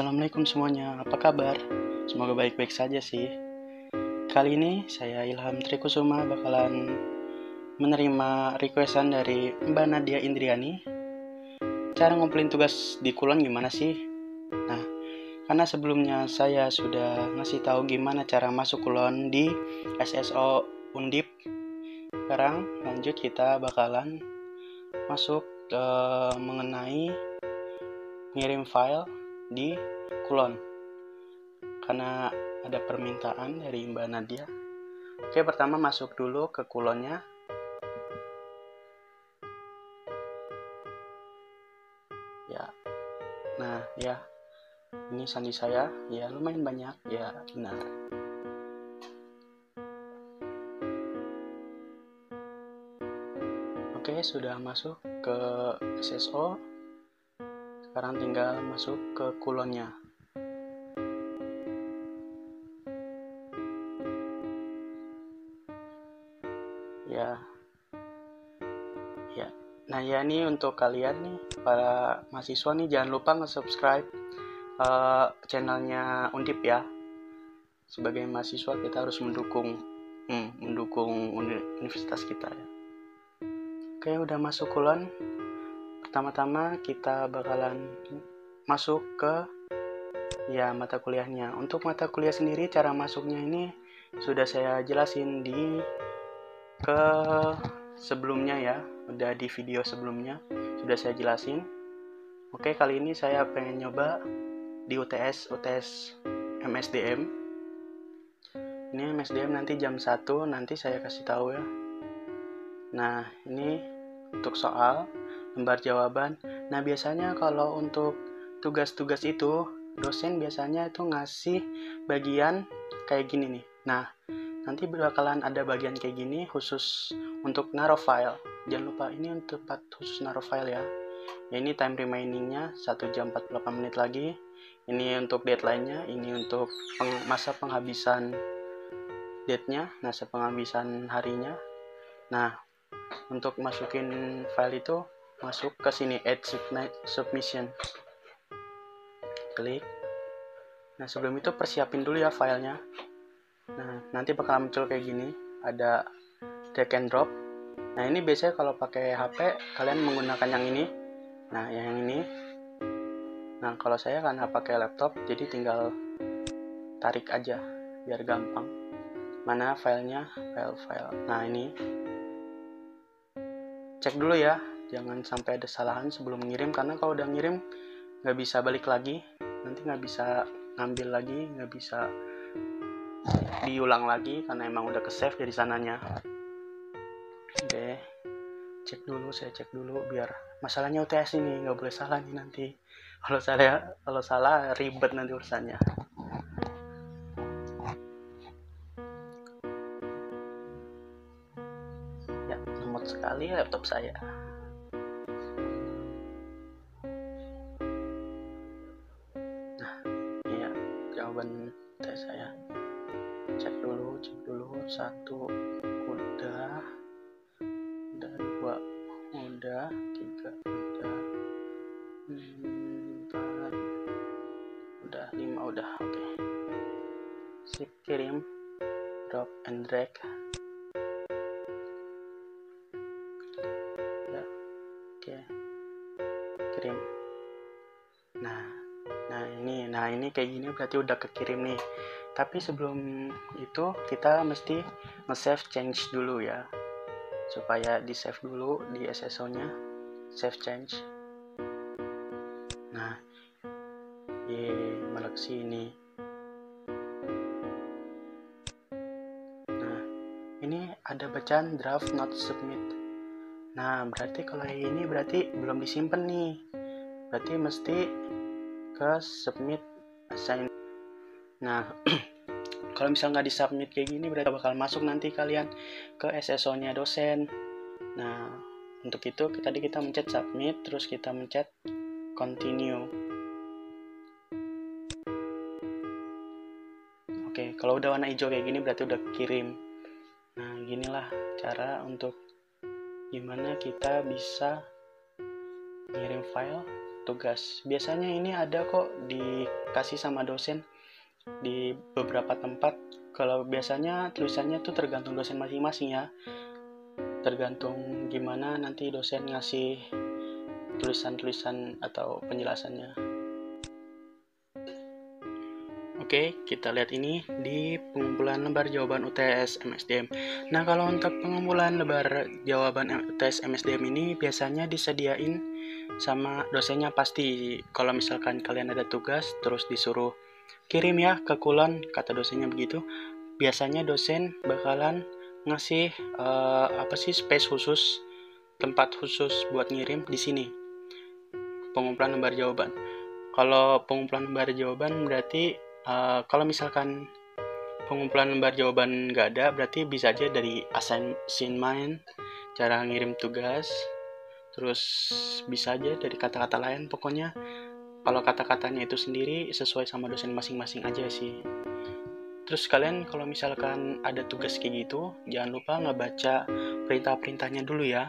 Assalamualaikum semuanya, apa kabar? Semoga baik-baik saja sih. Kali ini saya Ilham Trikusuma bakalan menerima requestan dari Mbak Nadia Indriani. Cara ngumpulin tugas di Kulon gimana sih? Nah, karena sebelumnya saya sudah ngasih tahu gimana cara masuk Kulon di SSO Undip. Sekarang lanjut kita bakalan masuk mengenai ngirim file di Kulon karena ada permintaan dari Mbak Nadia. Oke, pertama masuk dulu ke Kulonnya. Ya, nah ya, ini sandi saya, ya lumayan banyak, ya benar. Oke, sudah masuk ke SSO. Sekarang tinggal masuk ke Kulonnya. Ya. Nah ya, ini untuk kalian nih, para mahasiswa nih, jangan lupa nge-subscribe channelnya Undip ya. Sebagai mahasiswa kita harus mendukung universitas kita ya. Oke, udah masuk Kulon. Pertama-tama kita bakalan masuk ke mata kuliahnya. Untuk mata kuliah sendiri, cara masuknya ini sudah saya jelasin di sebelumnya ya, udah di video sebelumnya sudah saya jelasin. Oke, kali ini saya pengen nyoba di UTS MSDM. Ini MSDM nanti jam 1 nanti saya kasih tahu ya. Nah, ini untuk soal lembar jawaban. Nah, biasanya kalau untuk tugas-tugas itu dosen biasanya itu ngasih bagian kayak gini nih. Nah, nanti bakalan ada bagian kayak gini khusus untuk naruh file. Jangan lupa ini untuk tempat khusus naruh file ya. Ini time remaining-nya 1 jam 48 menit lagi. Ini untuk deadline-nya, ini untuk masa penghabisan date-nya, masa penghabisan harinya. Nah, untuk masukin file itu masuk ke sini add submission. Klik. Nah, sebelum itu persiapin dulu ya filenya. Nah, nanti bakal muncul kayak gini, ada drag and drop. Nah, ini biasanya kalau pakai HP kalian menggunakan yang ini. Nah, yang ini. Nah, kalau saya karena pakai laptop, jadi tinggal tarik aja biar gampang. Mana filenya? File. Nah, ini. Cek dulu ya, jangan sampai ada kesalahan sebelum ngirim, karena kalau udah ngirim nggak bisa balik lagi, nanti nggak bisa ngambil lagi, nggak bisa diulang lagi karena emang udah ke save dari sananya. Oke, saya cek dulu biar masalahnya UTS ini nggak boleh salah nih nanti. Kalau salah ribet nanti urusannya. Ya, lemot sekali laptop saya. Nah, ini ya jawaban tes saya. Cek dulu 1 udah 2 udah 3 udah 4 udah 5 udah. Oke, sip, kirim, drop and drag ya. Oke, kirim. Nah ini kayak gini berarti udah kekirim nih. Tapi sebelum itu kita mesti nge-save change dulu ya, supaya di save dulu di SSO nya, save change. Nah, malah kesini. Nah, ini ada bacaan draft not submit. Nah, berarti kalau ini berarti belum disimpan nih, berarti mesti ke submit assign. Nah, kalau misal nggak disubmit kayak gini berarti bakal masuk nanti kalian ke SSO nya dosen. Nah, untuk itu tadi kita mencet submit, terus kita mencet continue. Oke, kalau udah warna hijau kayak gini berarti udah kirim. Nah, ginilah cara untuk gimana kita bisa ngirim file tugas. Biasanya ini ada kok dikasih sama dosen di beberapa tempat. Kalau biasanya tulisannya tuh tergantung dosen masing-masing ya, tergantung gimana nanti dosen ngasih tulisan-tulisan atau penjelasannya. Oke, kita lihat ini di pengumpulan lembar jawaban UTS MSDM. Nah, kalau untuk pengumpulan lembar jawaban UTS MSDM ini biasanya disediain sama dosennya pasti. Kalau misalkan kalian ada tugas terus disuruh kirim ya ke kulon, kata dosennya begitu, biasanya dosen bakalan ngasih space khusus, tempat khusus buat ngirim di sini. Pengumpulan lembar jawaban. Kalau pengumpulan lembar jawaban berarti kalau misalkan pengumpulan lembar jawaban nggak ada, berarti bisa aja dari assignment, cara ngirim tugas, terus bisa aja dari kata-kata lain. Pokoknya kalau kata-katanya itu sendiri sesuai sama dosen masing-masing aja sih. Terus kalian kalau misalkan ada tugas kayak gitu, jangan lupa ngebaca perintah-perintahnya dulu ya.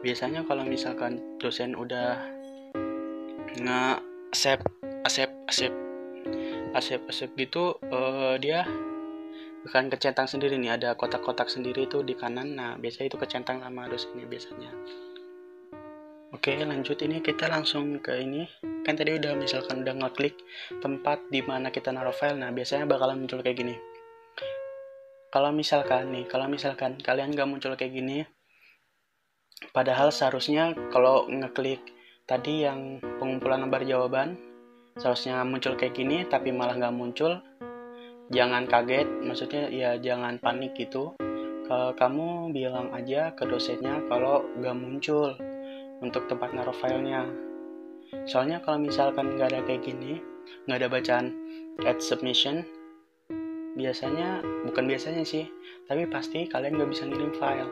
Biasanya kalau misalkan dosen udah accept gitu, dia akan kecentang sendiri nih, ada kotak-kotak sendiri itu di kanan. Nah, biasanya itu kecentang sama dosennya biasanya. Oke, lanjut. Ini kita langsung ke ini. Kan tadi udah misalkan udah ngeklik tempat di mana kita naruh file. Nah, biasanya bakalan muncul kayak gini. Kalau misalkan kalian nggak muncul kayak gini, padahal seharusnya kalau ngeklik tadi yang pengumpulan lembar jawaban, seharusnya muncul kayak gini, tapi malah nggak muncul. Jangan kaget, maksudnya ya jangan panik gitu. Kamu bilang aja ke dosennya kalau nggak muncul untuk tempat naruh filenya. Soalnya kalau misalkan nggak ada kayak gini, nggak ada bacaan add submission, bukan biasanya sih, tapi pasti kalian nggak bisa ngirim file.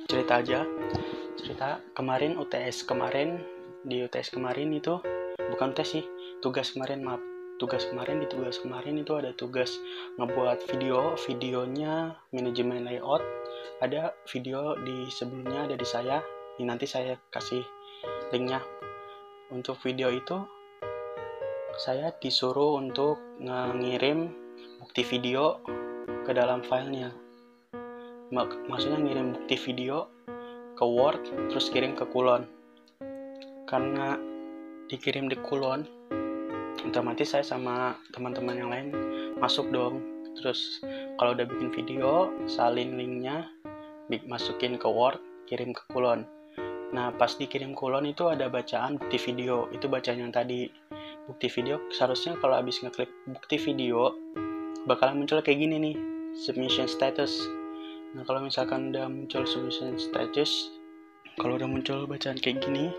Cerita kemarin di UTS kemarin itu, bukan tes sih, tugas kemarin itu ada tugas ngebuat videonya manajemen layout. Ada video di sebelumnya, ada di saya. Ini nanti saya kasih linknya. Untuk video itu saya disuruh untuk ngirim bukti video ke dalam filenya. Maksudnya ngirim bukti video ke Word terus kirim ke kulon. Karena dikirim di kulon, otomatis saya sama teman-teman yang lain masuk dong. Terus kalau udah bikin video, salin linknya, masukin ke Word, kirim ke kulon. Nah, pas dikirim kulon itu ada bacaan bukti video, itu bacaan yang tadi. Bukti video seharusnya kalau habis ngeklik bukti video bakalan muncul kayak gini nih, submission status. Nah, kalau misalkan udah muncul submission status, kalau udah muncul bacaan kayak gini,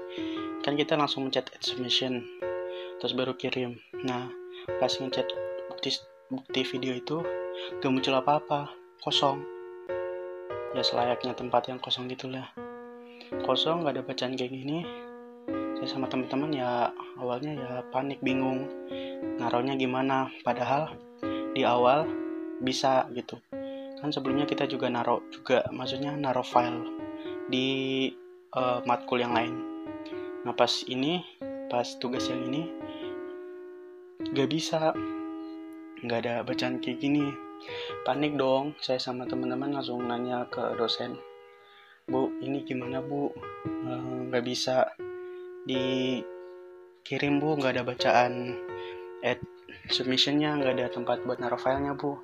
kan kita langsung mencet add submission, terus baru kirim. Nah, pas ngechat bukti video itu gak muncul apa-apa, kosong. Ya selayaknya tempat yang kosong gitulah. Kosong, gak ada bacaan kayak gini. Saya sama teman-teman ya awalnya ya panik, bingung naruhnya gimana, padahal di awal bisa gitu kan. Sebelumnya kita juga naruh file di matkul yang lain. Nah, pas tugas yang ini gak bisa, gak ada bacaan kayak gini. Panik dong, saya sama teman-teman langsung nanya ke dosen, "Bu, ini gimana Bu? Gak bisa dikirim Bu, gak ada bacaan add submissionnya, gak ada tempat buat naruh filenya Bu.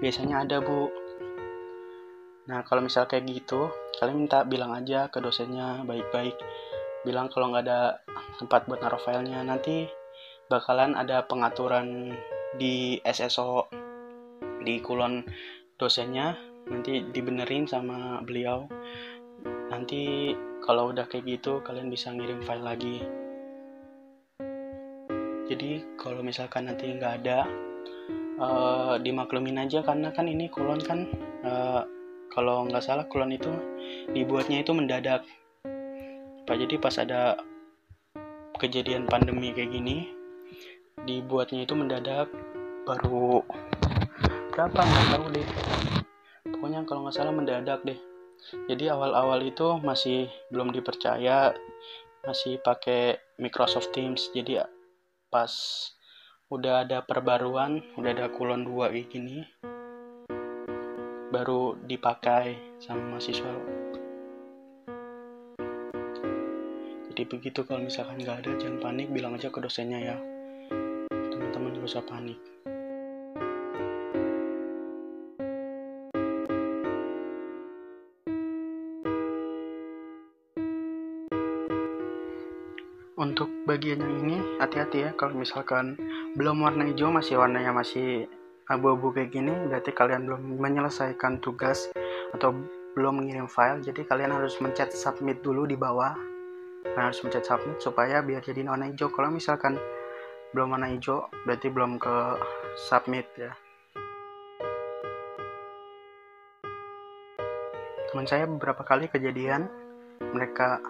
Biasanya ada Bu." Nah, kalau misal kayak gitu, kalian bilang aja ke dosennya baik-baik. Bilang kalau gak ada tempat buat naruh filenya. Nanti bakalan ada pengaturan di SSO, di kulon dosennya, nanti dibenerin sama beliau. Nanti kalau udah kayak gitu kalian bisa ngirim file lagi. Jadi kalau misalkan nanti nggak ada, dimaklumin aja, karena kan ini kulon kan, kalau nggak salah kulon itu dibuatnya itu mendadak. Jadi pas ada kejadian pandemi kayak gini, dibuatnya itu mendadak, baru berapa nggak tahu deh, pokoknya kalau nggak salah mendadak deh. Jadi awal-awal itu masih belum dipercaya, masih pakai Microsoft Teams. Jadi pas udah ada perbaruan, udah ada kulon 2 kayak gini, baru dipakai sama mahasiswa. Jadi begitu, kalau misalkan nggak ada jangan panik, bilang aja ke dosennya ya. Teman-teman gak usah panik. Untuk bagian yang ini hati-hati ya, kalau misalkan belum warna hijau, warnanya masih abu-abu kayak gini, berarti kalian belum menyelesaikan tugas atau belum mengirim file. Jadi kalian harus mencet submit dulu di bawah. Kalian harus mencet submit supaya biar jadi warna hijau. Kalau misalkan belum warna hijau, berarti belum ke submit ya. Teman saya beberapa kali kejadian, mereka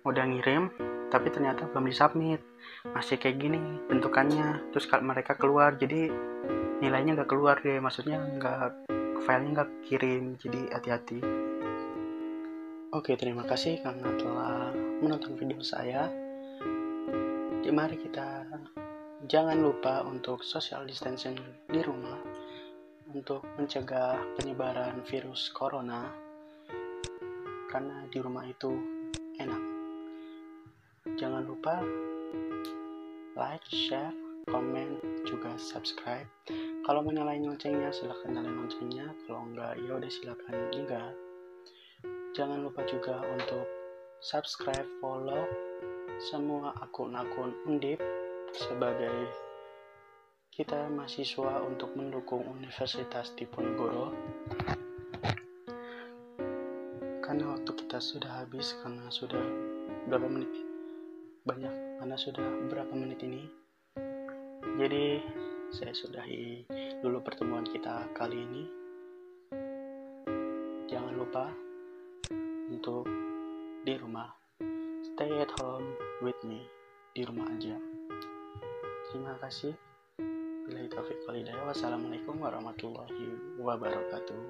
udah ngirim tapi ternyata belum disubmit, masih kayak gini bentukannya, terus mereka keluar, jadi nilainya nggak keluar deh, maksudnya filenya nggak kirim. Jadi hati-hati. Oke, terima kasih karena telah menonton video saya. Jadi mari kita jangan lupa untuk social distancing di rumah untuk mencegah penyebaran virus corona, karena di rumah itu enak. Jangan lupa like, share, komen, juga subscribe. Kalau mau nyalain loncengnya silahkan nyalain loncengnya, kalau enggak ya udah silahkan enggak. Jangan lupa juga untuk subscribe, follow semua akun-akun Undip sebagai kita mahasiswa untuk mendukung Universitas Diponegoro. Karena waktu kita sudah habis, karena sudah berapa menit berapa menit ini. Jadi saya sudahi dulu pertemuan kita kali ini. Jangan lupa untuk di rumah, stay at home with me, di rumah aja. Terima kasih. Billahi taufiq wal hidayah. Wassalamualaikum warahmatullahi wabarakatuh.